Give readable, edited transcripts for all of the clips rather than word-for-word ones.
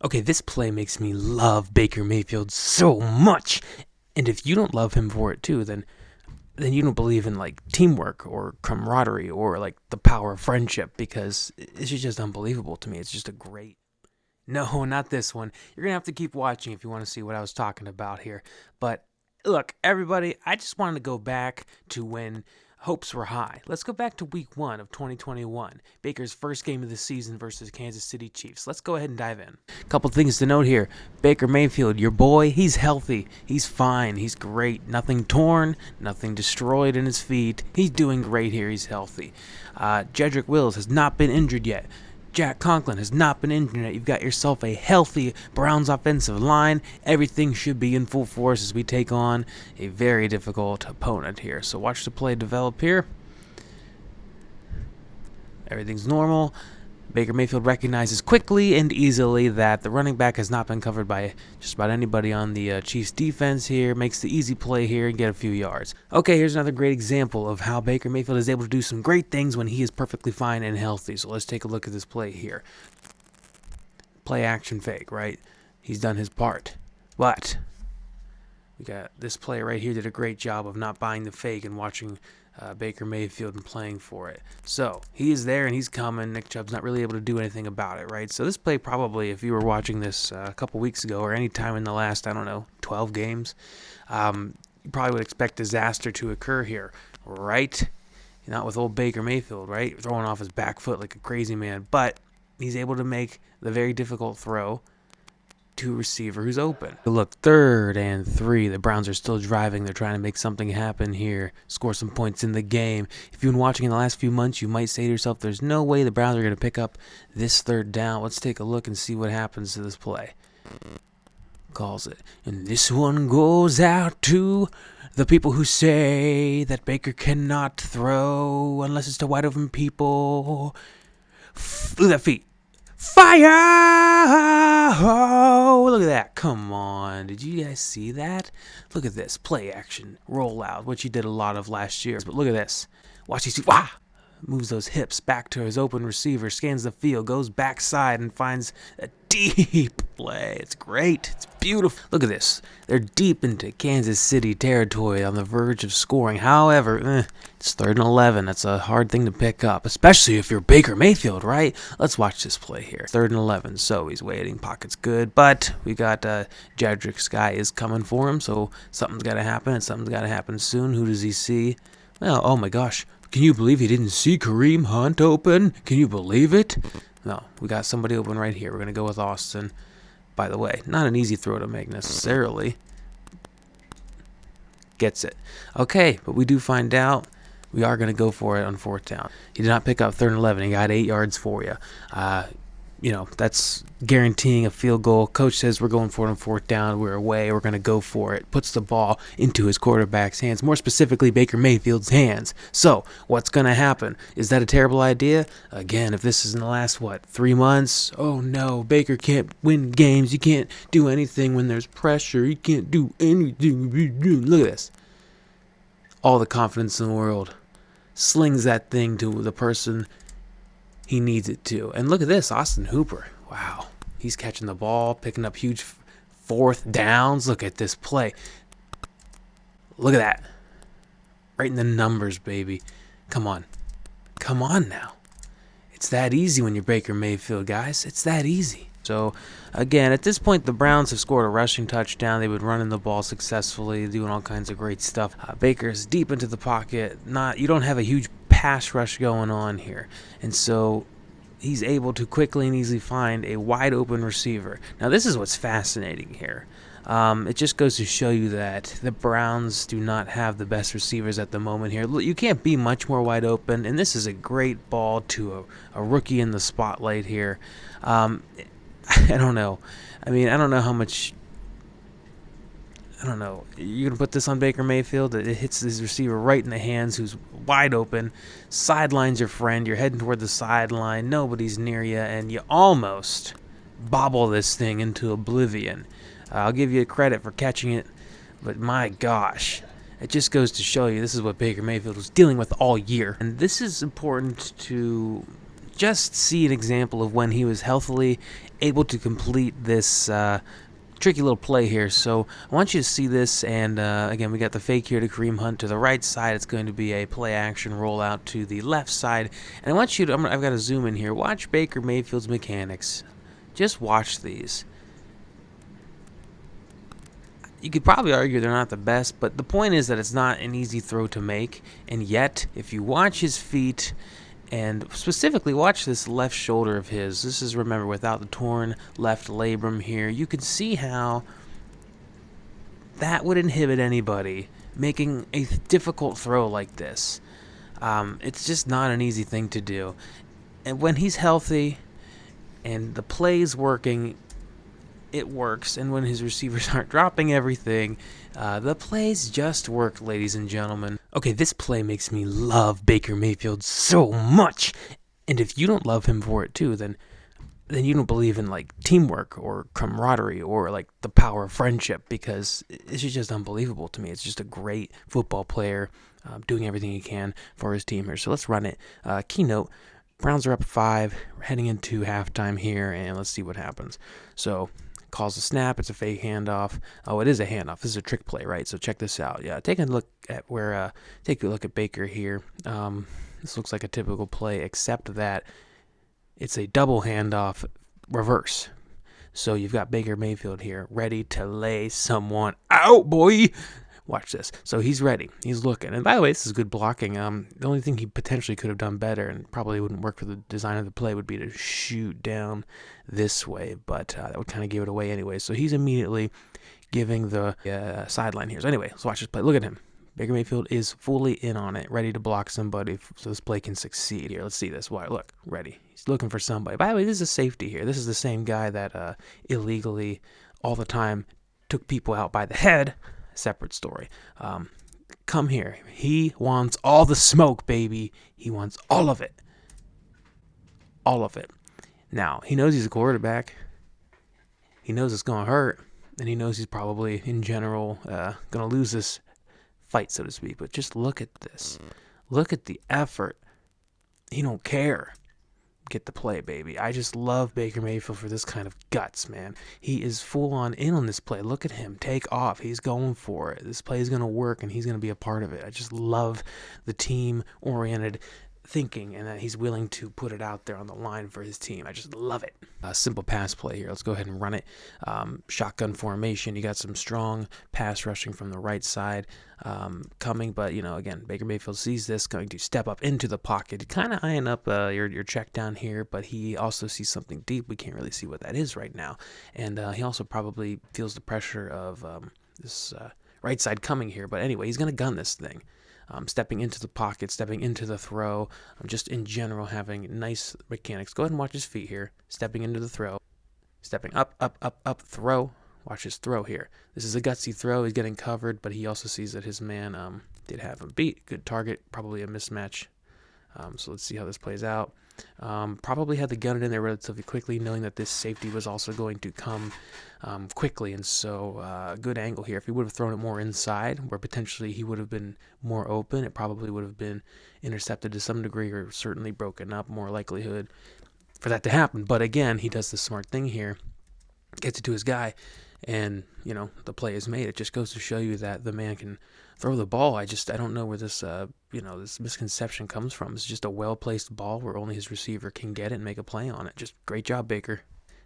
Okay, this play makes me love Baker Mayfield so much. And if you don't love him for it too, then you don't believe in like teamwork or camaraderie or like the power of friendship, because it's just unbelievable to me. It's just a great. No, not this one. You're going to have to keep watching if you want to see what I was talking about here. But look, everybody, I just wanted to go back to when hopes were high. Let's go back to week 1 of 2021, Baker's first game of the season versus Kansas City Chiefs. Let's go ahead and dive in. Couple things to note here. Baker Mayfield, your boy, he's healthy. He's fine. He's great. Nothing torn, nothing destroyed in his feet. He's doing great here. He's healthy. Jedrick Wills has not been injured yet. Jack Conklin has not been injured yet. You've got yourself a healthy Browns offensive line. Everything should be in full force as we take on a very difficult opponent here. So watch the play develop here. Everything's normal. Baker Mayfield recognizes quickly and easily that the running back has not been covered by just about anybody on the Chiefs defense here. Makes the easy play here and get a few yards. Okay, here's another great example of how Baker Mayfield is able to do some great things when he is perfectly fine and healthy. So let's take a look at this play here. Play action fake, right? He's done his part. But we got this play right here did a great job of not buying the fake and watching Baker Mayfield and playing for it. So he is there and he's coming. Nick Chubb's not really able to do anything about it, right? So this play probably, if you were watching this a couple weeks ago or any time in the last, 12 games, you probably would expect disaster to occur here, right? Not with old Baker Mayfield, right? Throwing off his back foot like a crazy man. But he's able to make the very difficult throw to a receiver who's open. Look, 3rd and 3. The Browns are still driving. They're trying to make something happen here, score some points in the game. If you've been watching in the last few months, you might say to yourself, there's no way the Browns are going to pick up this 3rd down. Let's take a look and see what happens to this play. Calls it. And this one goes out to the people who say that Baker cannot throw unless it's to wide open people. Look at that feet. Fire! Oh, look at that. Come on. Did you guys see that? Look at this. Play action. Roll out, which he did a lot of last year. But look at this. Watch these. Wow! Moves those hips back to his open receiver, scans the field, goes backside, and finds a deep play. It's great. It's beautiful. Look at this. They're deep into Kansas City territory on the verge of scoring. However, it's 3rd and 11. That's a hard thing to pick up, especially if you're Baker Mayfield, right? Let's watch this play here. 3rd and 11. So he's waiting. Pocket's good. But we got Jedrick's guy is coming for him, so something's got to happen, and something's got to happen soon. Who does he see? Well, oh my gosh. Can you believe he didn't see Kareem Hunt open? Can you believe it? No, we got somebody open right here. We're going to go with Austin. By the way, not an easy throw to make necessarily. Gets it. Okay, but we do find out we are going to go for it on 4th down. He did not pick up 3rd and 11. He got 8 yards for you. That's guaranteeing a field goal. Coach says we're going for it on 4th down. We're away. We're going to go for it. Puts the ball into his quarterback's hands, more specifically Baker Mayfield's hands. So what's going to happen? Is that a terrible idea? Again, if this is in the last, 3 months? Oh no, Baker can't win games. You can't do anything when there's pressure. You can't do anything. Look at this. All the confidence in the world. Slings that thing to the person he needs it to. And look at this, Austin Hooper. Wow. He's catching the ball, picking up huge 4th downs. Look at this play. Look at that. Right in the numbers, baby. Come on. Come on now. It's that easy when you're Baker Mayfield, guys. It's that easy. So, again, at this point, the Browns have scored a rushing touchdown. They've been running the ball successfully, doing all kinds of great stuff. Baker's deep into the pocket. You don't have a huge pass rush going on here. And so he's able to quickly and easily find a wide open receiver. Now, this is what's fascinating here. It just goes to show you that the Browns do not have the best receivers at the moment here. You can't be much more wide open, and this is a great ball to a rookie in the spotlight here. I don't know. I don't know how much. I don't know. You're going to put this on Baker Mayfield? It hits his receiver right in the hands, who's wide open. Sideline's your friend. You're heading toward the sideline. Nobody's near you, and you almost bobble this thing into oblivion. I'll give you credit for catching it, but my gosh. It just goes to show you this is what Baker Mayfield was dealing with all year. And this is important to just see an example of when he was healthily able to complete this tricky little play here. So I want you to see this, and again, we got the fake here to Kareem Hunt to the right side. It's going to be a play action rollout to the left side, and I want you to, I've got to zoom in here. Watch Baker Mayfield's mechanics. Just watch these. You could probably argue they're not the best, but the point is that it's not an easy throw to make, and yet, if you watch his feet, and specifically watch this left shoulder of his, this is, remember, without the torn left labrum here, you can see how that would inhibit anybody making a difficult throw like this. It's just not an easy thing to do. And when he's healthy and the play's working, it works. And when his receivers aren't dropping everything, the plays just work, ladies and gentlemen. Okay, this play makes me love Baker Mayfield so much. And if you don't love him for it too, then you don't believe in like teamwork or camaraderie or like the power of friendship, because it's just unbelievable to me. It's just a great football player doing everything he can for his team here. So let's run it. Keynote, Browns are up 5, heading into halftime here, and let's see what happens. So calls a snap. It's a fake handoff. Oh, it is a handoff. This is a trick play, right? So check this out. Yeah, take a look at Baker here. This looks like a typical play, except that it's a double handoff reverse. So you've got Baker Mayfield here, ready to lay someone out, boy. Watch this. So he's ready. He's looking. And by the way, this is good blocking. The only thing he potentially could have done better, and probably wouldn't work for the design of the play, would be to shoot down this way. But that would kind of give it away anyway. So he's immediately giving the sideline here. So anyway, let's watch this play. Look at him. Baker Mayfield is fully in on it, ready to block somebody so this play can succeed here. Let's see this. Why? Look, ready. He's looking for somebody. By the way, this is a safety here. This is the same guy that illegally all the time took people out by the head. Separate story. Come here. He wants all the smoke, baby. He wants all of it. All of it. Now, he knows he's a quarterback. He knows it's going to hurt. And he knows he's probably, in general, going to lose this fight, so to speak. But just look at this. Look at the effort. He don't care. Get the play, baby. I just love Baker Mayfield for this kind of guts, man. He is full on in on this play. Look at him. Take off. He's going for it. This play is going to work, and he's going to be a part of it. I just love the team-oriented thinking, and that he's willing to put it out there on the line for his team. I just love it. Simple pass play here. Let's go ahead and run it. Shotgun formation. You got some strong pass rushing from the right side coming, but again, Baker Mayfield sees this, going to step up into the pocket, kind of eyeing up your check down here, but he also sees something deep. We can't really see what that is right now, and he also probably feels the pressure of this right side coming here. But anyway, he's going to gun this thing. Stepping into the pocket, stepping into the throw, just in general having nice mechanics. Go ahead and watch his feet here. Stepping into the throw, stepping up, throw. Watch his throw here. This is a gutsy throw. He's getting covered, but he also sees that his man did have him beat. Good target, probably a mismatch. So let's see how this plays out. Probably had to gun it in there relatively quickly, knowing that this safety was also going to come quickly, and so good angle here. If he would have thrown it more inside, where potentially he would have been more open, it probably would have been intercepted to some degree, or certainly broken up, more likelihood for that to happen. But again, he does the smart thing here, gets it to his guy, and the play is made. It just goes to show you that the man can throw the ball. I don't know where this this misconception comes from. It's just a well-placed ball where only his receiver can get it and make a play on it. Just great job, Baker.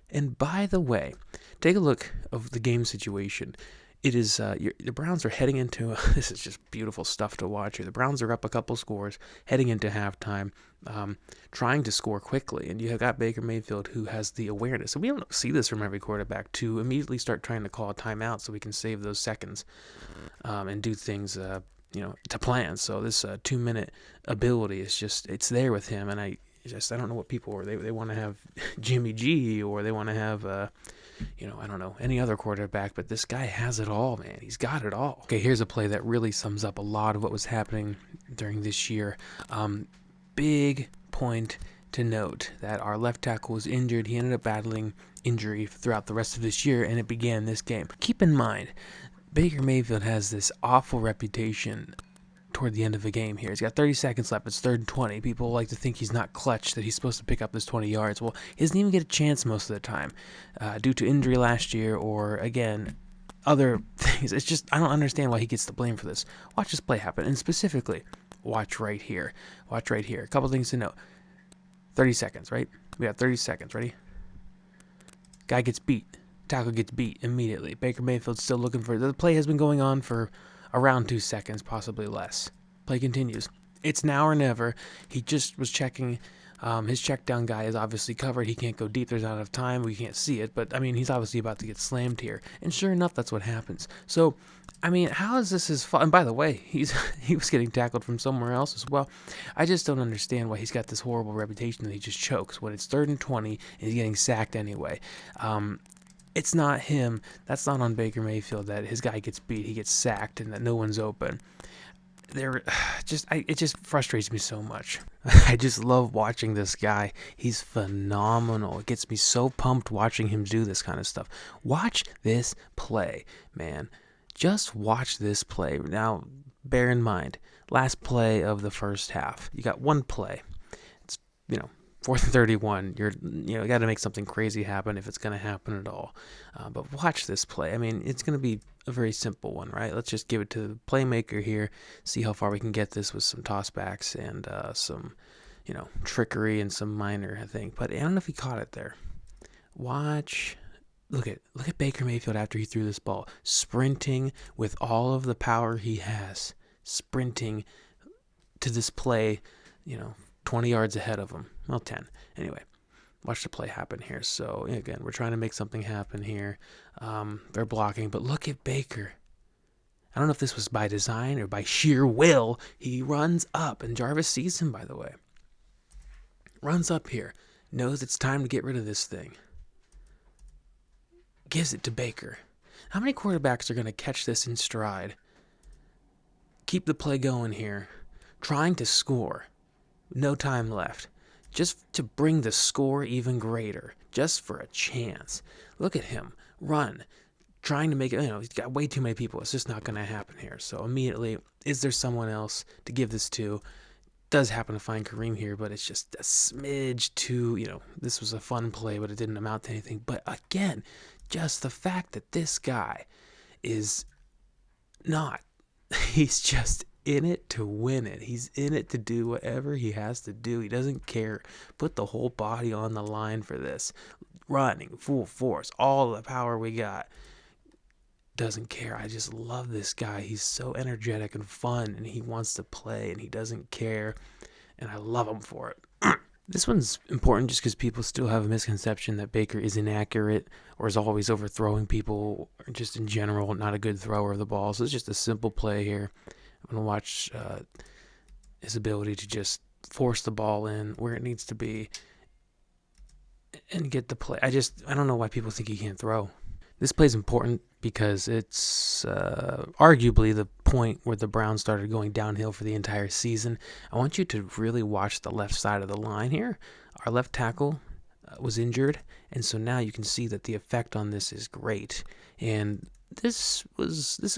And by the way, take a look of the game situation. It is the Browns are heading into this is just beautiful stuff to watch here. The Browns are up a couple scores, heading into halftime, trying to score quickly, and you have got Baker Mayfield, who has the awareness, and we don't see this from every quarterback, to immediately start trying to call a timeout so we can save those seconds and do things to plan. So this 2-minute ability is it's there with him, and I don't know what people are. They want to have Jimmy G, or they want to have I don't know, any other quarterback, but this guy has it all, man. He's got it all. Okay, here's a play that really sums up a lot of what was happening during this year. Big point to note that our left tackle was injured. He ended up battling injury throughout the rest of this year, and it began this game. Keep in mind, Baker Mayfield has this awful reputation toward the end of the game here. He's got 30 seconds left. It's 3rd and 20. People like to think he's not clutch, that he's supposed to pick up this 20 yards. Well, he doesn't even get a chance most of the time due to injury last year or, again, other things. It's just, I don't understand why he gets the blame for this. Watch this play happen. And specifically, watch right here. Watch right here. A couple things to note. 30 seconds, right? We got 30 seconds. Ready? Guy gets beat. Tackle gets beat immediately. Baker Mayfield's still looking for it. The play has been going on for around 2 seconds, possibly less. Play continues. It's now or never. He just was checking. His check down guy is obviously covered. He can't go deep. There's not enough time. We can't see it. But, I mean, he's obviously about to get slammed here. And sure enough, that's what happens. So, I mean, how is this his fault? And by the way, he was getting tackled from somewhere else as well. I just don't understand why he's got this horrible reputation that he just chokes when it's 3rd and 20 and he's getting sacked anyway. It's not him. That's not on Baker Mayfield that his guy gets beat, he gets sacked, and that no one's open. It just frustrates me so much. I just love watching this guy. He's phenomenal. It gets me so pumped watching him do this kind of stuff. Watch this play, man. Just watch this play. Now, bear in mind, last play of the first half. You got one play. It's, 4th and 31. You got to make something crazy happen if it's going to happen at all. But watch this play. I mean, it's going to be a very simple one, right? Let's just give it to the playmaker here. See how far we can get this with some tossbacks and some, trickery and some minor, I think. But I don't know if he caught it there. Watch. Look at Baker Mayfield after he threw this ball, sprinting with all of the power he has, sprinting to this play, 20 yards ahead of him. Well, 10. Anyway, watch the play happen here. So, again, we're trying to make something happen here. They're blocking, but look at Baker. I don't know if this was by design or by sheer will. He runs up, and Jarvis sees him, by the way. Runs up here, knows it's time to get rid of this thing. Gives it to Baker. How many quarterbacks are going to catch this in stride? Keep the play going here. Trying to score. No time left. Just to bring the score even greater. Just for a chance. Look at him. Run. Trying to make it, he's got way too many people. It's just not going to happen here. So immediately, is there someone else to give this to? Does happen to find Kareem here, but it's just a smidge too, this was a fun play, but it didn't amount to anything. But again, just the fact that this guy is not, he's just in it to win it. He's in it to do whatever he has to do. He doesn't care. Put the whole body on the line for this. Running, full force, all the power we got. Doesn't care. I just love this guy. He's so energetic and fun, and he wants to play, and he doesn't care, and I love him for it. This one's important just because people still have a misconception that Baker is inaccurate or is always overthrowing people, or just in general not a good thrower of the ball. So it's just a simple play here. I'm going to watch his ability to just force the ball in where it needs to be and get the play. I don't know why people think he can't throw. This play is important because it's arguably the point where the Browns started going downhill for the entire season. I want you to really watch the left side of the line here. Our left tackle was injured, and so now you can see that the effect on this is great. And this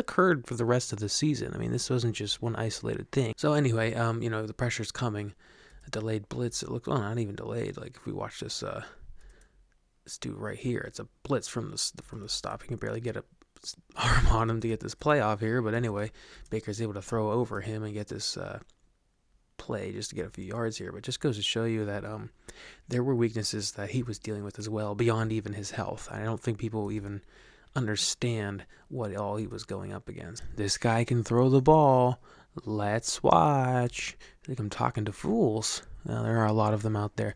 occurred for the rest of the season. I mean, this wasn't just one isolated thing. So anyway, the pressure's coming. A delayed blitz. It looks not even delayed. Like if we watch this dude right here, it's a blitz from the stop. He can barely get a arm on him to get this play off here. But anyway, Baker's able to throw over him and get this play just to get a few yards here. But just goes to show you that there were weaknesses that he was dealing with as well, beyond even his health. I don't think people even understand what all he was going up against. This guy can throw the ball. Let's watch. I think I'm talking to fools. Well, there are a lot of them out there.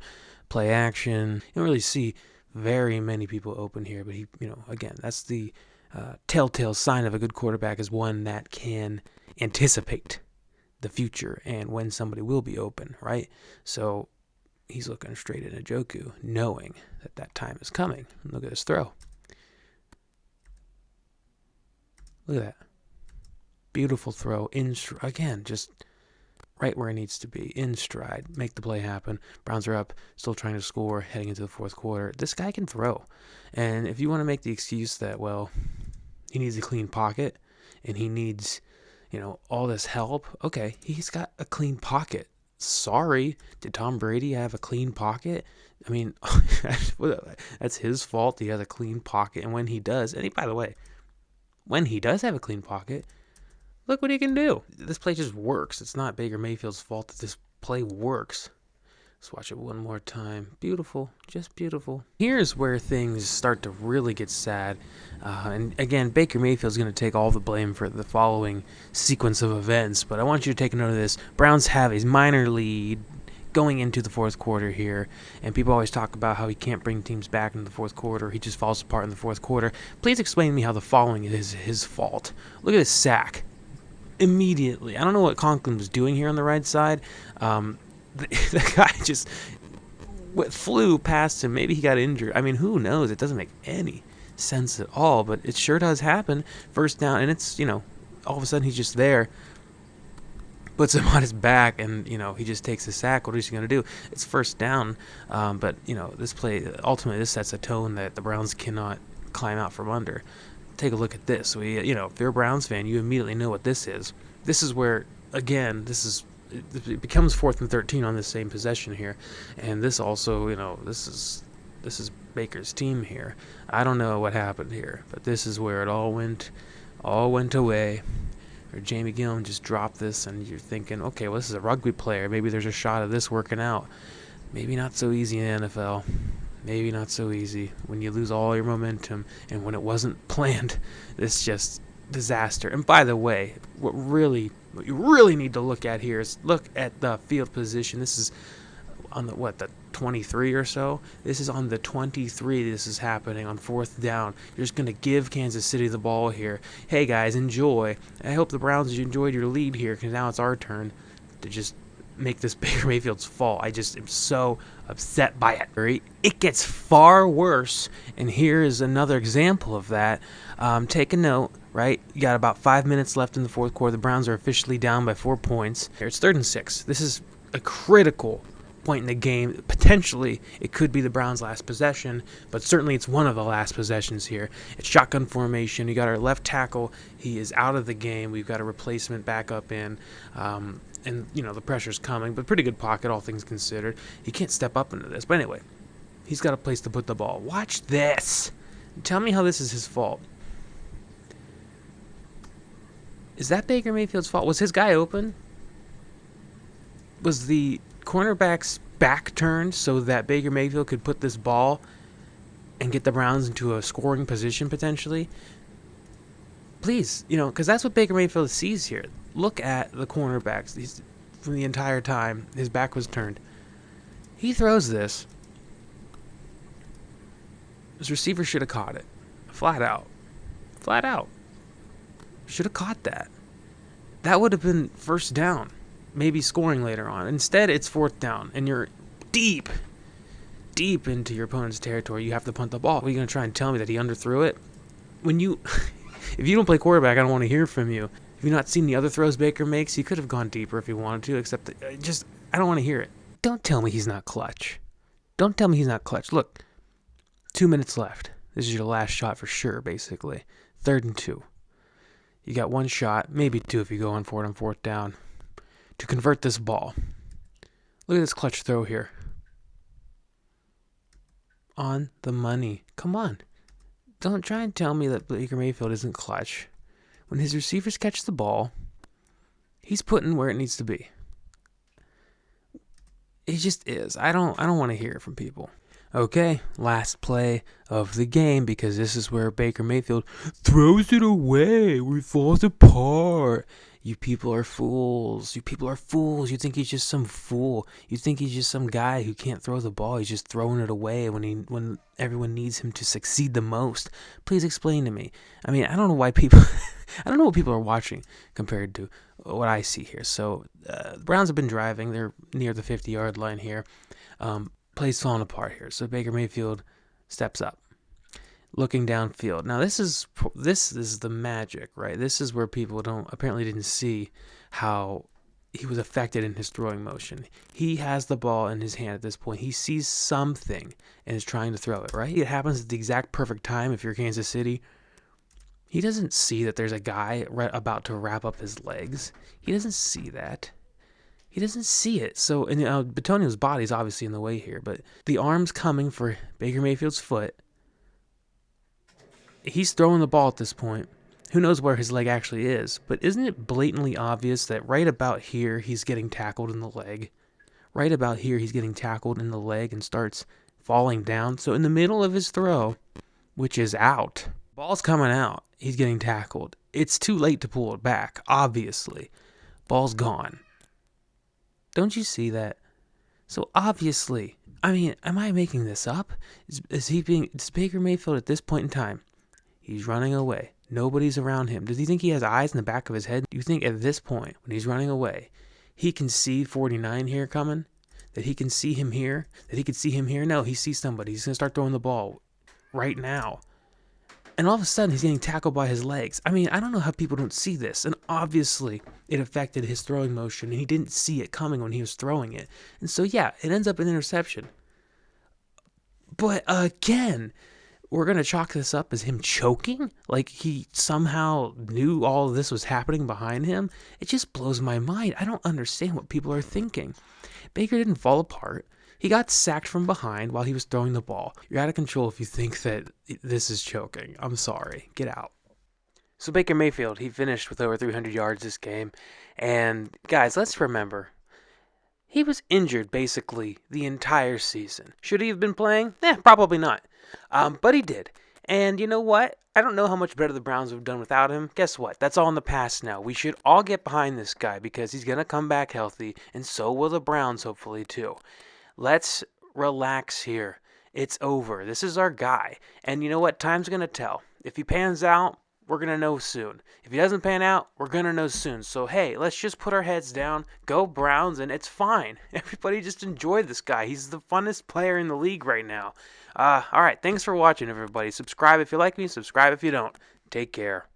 Play action. You don't really see very many people open here, but he, again, that's the telltale sign of a good quarterback, is one that can anticipate the future and when somebody will be open, right? So he's looking straight at Njoku, knowing that time is coming. Look at his throw. Look at that. Beautiful throw. Again, just right where it needs to be. In stride. Make the play happen. Browns are up. Still trying to score. Heading into the fourth quarter. This guy can throw. And if you want to make the excuse that, well, he needs a clean pocket and he needs, all this help. Okay, he's got a clean pocket. Sorry, did Tom Brady have a clean pocket? I mean, that's his fault. He has a clean pocket, and when he does, by the way, when he does have a clean pocket, look what he can do. This play just works. It's not Baker Mayfield's fault that this play works. Let's watch it one more time. Beautiful, just beautiful. Here's where things start to really get sad. And again, Baker Mayfield's going to take all the blame for the following sequence of events. But I want you to take note of this. Browns have a minor lead going into the fourth quarter here. And people always talk about how he can't bring teams back in the fourth quarter. He just falls apart in the fourth quarter. Please explain to me how the following is his fault. Look at this sack. Immediately. I don't know what Conklin was doing here on the right side. The guy just flew past him. Maybe he got injured. I mean, who knows? It doesn't make any sense at all, but it sure does happen. First down, and it's, all of a sudden he's just there, puts him on his back, and, he just takes a sack. What is he going to do? It's first down, but, this play, ultimately, this sets a tone that the Browns cannot climb out from under. Take a look at this. If you're a Browns fan, you immediately know what this is. This is where, again, it becomes 4th and 13 on this same possession here, and this also, this is Baker's team here. I don't know what happened here, but this is where it all went away. Or Jamie Gillen just dropped this, and you're thinking, okay, well, this is a rugby player. Maybe there's a shot of this working out. Maybe not so easy in the NFL. Maybe not so easy when you lose all your momentum, and when it wasn't planned. It's just disaster. And by the way, what you really need to look at here is look at the field position. This is on the 23 or so. This is on the 23. This is happening on 4th down. You're just going to give Kansas City the ball here. Hey, guys, enjoy. I hope the Browns enjoyed your lead here, because now it's our turn to just make this Baker Mayfield's fault. I just am so upset by it. It gets far worse, and here is another example of that. Take a note, right? You got about 5 minutes left in the fourth quarter. The Browns are officially down by 4 points. It's 3rd and 6. This is a critical point in the game. Potentially, it could be the Browns' last possession, but certainly it's one of the last possessions here. It's shotgun formation. You got our left tackle. He is out of the game. We've got a replacement back up in. And, the pressure's coming, but pretty good pocket, all things considered. He can't step up into this. But anyway, he's got a place to put the ball. Watch this. Tell me how this is his fault. Is that Baker Mayfield's fault? Was his guy open? Was the cornerback's back turned so that Baker Mayfield could put this ball and get the Browns into a scoring position potentially? Please, because that's what Baker Mayfield sees here. Look at the cornerbacks. From the entire time, his back was turned. He throws this. His receiver should have caught it. Flat out. Should have caught that. That would have been first down. Maybe scoring later on. Instead, it's 4th down, and you're deep into your opponent's territory. You have to punt the ball. What are you going to try and tell me that he underthrew it? If you don't play quarterback, I don't want to hear from you. Have you not seen the other throws Baker makes? He could have gone deeper if he wanted to, except I don't want to hear it. Don't tell me he's not clutch. Look, 2 minutes left. This is your last shot for sure, basically. 3rd and 2. You got one shot, maybe two if you go on for it on 4th down, to convert this ball. Look at this clutch throw here. On the money. Come on. Don't try and tell me that Baker Mayfield isn't clutch. When his receivers catch the ball, he's putting where it needs to be. It just is. I don't want to hear it from people. Okay, last play of the game, because this is where Baker Mayfield throws it away. We falls apart. You people are fools. You think he's just some fool. You think he's just some guy who can't throw the ball. He's just throwing it away when everyone needs him to succeed the most. Please explain to me. I mean, I don't know why people... I don't know what people are watching compared to what I see here. So, the Browns have been driving. They're near the 50-yard line here. Play's falling apart here. So Baker Mayfield steps up, looking downfield. Now this is the magic, right? This is where people apparently didn't see how he was affected in his throwing motion. He has the ball in his hand at this point. He sees something and is trying to throw it, right? It happens at the exact perfect time if you're Kansas City. He doesn't see that there's a guy about to wrap up his legs. He doesn't see that. He doesn't see it. So, and Batonio's body's obviously in the way here, but the arm's coming for Baker Mayfield's foot. He's throwing the ball at this point. Who knows where his leg actually is, but isn't it blatantly obvious that right about here he's getting tackled in the leg? Right about here he's getting tackled in the leg and starts falling down. So in the middle of his throw, which is out, ball's coming out, he's getting tackled. It's too late to pull it back, obviously. Ball's gone. Don't you see that? So obviously, I mean, am I making this up? Is Baker Mayfield at this point in time? He's running away. Nobody's around him. Does he think he has eyes in the back of his head? Do you think at this point, when he's running away, he can see 49 here coming? That he can see him here? That he could see him here? No, he sees somebody. He's going to start throwing the ball right now. And all of a sudden, he's getting tackled by his legs. I mean, I don't know how people don't see this. And obviously, it affected his throwing motion, and he didn't see it coming when he was throwing it. And so, yeah, it ends up an interception. But again, we're going to chalk this up as him choking? Like he somehow knew all of this was happening behind him? It just blows my mind. I don't understand what people are thinking. Baker didn't fall apart. He got sacked from behind while he was throwing the ball. You're out of control if you think that this is choking. I'm sorry. Get out. So Baker Mayfield, he finished with over 300 yards this game. And guys, let's remember, he was injured basically the entire season. Should he have been playing? Probably not. But he did. And you know what? I don't know how much better the Browns have done without him. Guess what? That's all in the past now. We should all get behind this guy because he's going to come back healthy, and so will the Browns hopefully too. Let's relax here. It's over. This is our guy. And you know what? Time's going to tell. If he pans out, we're going to know soon. If he doesn't pan out, we're going to know soon. So, hey, let's just put our heads down, go Browns, and it's fine. Everybody just enjoy this guy. He's the funnest player in the league right now. All right, thanks for watching, everybody. Subscribe if you like me. Subscribe if you don't. Take care.